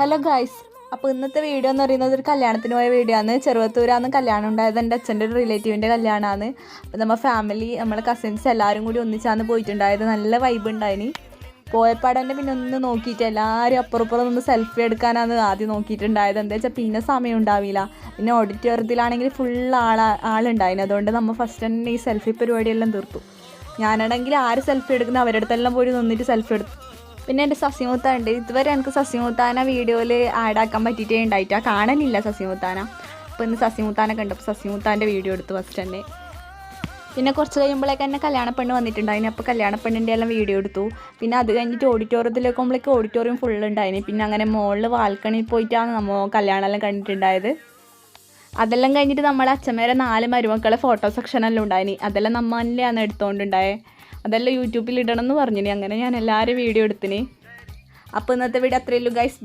Hello guys, അപ്പോൾ ഇന്നത്തെ video എന്ന് പറയുന്നത് ഒരു കല്യാണത്തിന് പോയ വീഡിയോ ആണ്. ചെറുവത്തൂരാണ് കല്യാണം ഉണ്ടായത്. എൻ്റെ അച്ഛൻ്റെ ഒരു റിലേറ്റീവിൻ്റെ കല്യാണമാണ്. അപ്പോൾ നമ്മൾ ഫാമിലി, നമ്മളെ കസിൻസ് എല്ലാവരും കൂടി ഒന്നിച്ചാണ് പോയിട്ടുണ്ടായത്. നല്ല വൈബ് ഉണ്ടായിന്. പോയപ്പാടന്നെ പിന്നെ ഒന്ന് നോക്കിയിട്ട് എല്ലാവരും അപ്പുറപ്പുറം ഒന്ന് സെൽഫി എടുക്കാനാണ് ആദ്യം നോക്കിയിട്ടുണ്ടായത്. എന്താ വെച്ചാൽ പിന്നെ സമയം ഉണ്ടാവില്ല. പിന്നെ ഓഡിറ്റോറിയത്തിലാണെങ്കിൽ ഫുൾ ആളുണ്ടായിന്. അതുകൊണ്ട് നമ്മൾ ഫസ്റ്റ് തന്നെ ഈ സെൽഫി പരിപാടിയെല്ലാം തീർത്തു. ഞാനാണെങ്കിൽ ആര് സെൽഫി എടുക്കുന്ന അവരുടെ അടുത്തെല്ലാം പോയി നിന്നിട്ട് സെൽഫി എടുത്തു. പിന്നെ എൻ്റെ സസ്യമൂത്ത ഉണ്ട്. ഇതുവരെ എനിക്ക് സസ്യമൂത്താന വീഡിയോയിൽ ആഡാക്കാൻ പറ്റിയിട്ടേ ഉണ്ടായിട്ട് കാണലില്ല സസ്യമൂത്താന. അപ്പോൾ ഇന്ന് സസ്യമൂത്താനെ കണ്ടപ്പോൾ സസ്യമൂത്താൻ്റെ വീഡിയോ എടുത്തു ഫസ്റ്റ് തന്നെ. പിന്നെ കുറച്ച് കഴിയുമ്പോഴേക്ക് തന്നെ കല്യാണപ്പെണ്ണ് വന്നിട്ടുണ്ടായിന്. അപ്പോൾ കല്യാണപ്പെണ്ണിൻ്റെ എല്ലാം വീഡിയോ എടുത്തു. പിന്നെ അത് കഴിഞ്ഞിട്ട് ഓഡിറ്റോറിയത്തിലേക്ക് പോകുമ്പോഴേക്ക് ഓഡിറ്റോറിയം ഫുൾ ഉണ്ടായിന്. പിന്നെ അങ്ങനെ മുകളിൽ ബാൽക്കണിയിൽ പോയിട്ടാണ് നമ്മൾ കല്യാണമെല്ലാം കണ്ടിട്ടുണ്ടായത്. അതെല്ലാം കഴിഞ്ഞിട്ട് നമ്മളെ അച്ഛന്മാരെ 4 മരുമക്കളെ ഫോട്ടോ സെക്ഷനെല്ലാം ഉണ്ടായിന്. അതെല്ലാം നമ്മൾ തന്നെയാണ് എടുത്തുകൊണ്ടുണ്ടായത്. അതെല്ലാം യൂട്യൂബിൽ ഇടണം എന്ന് പറഞ്ഞിനി. അങ്ങനെ ഞാൻ എല്ലാവരും വീഡിയോ എടുത്തിന്. അപ്പോൾ ഇന്നത്തെ വീഡിയോ അത്രയേ ഉള്ളൂ ഗൈസ്.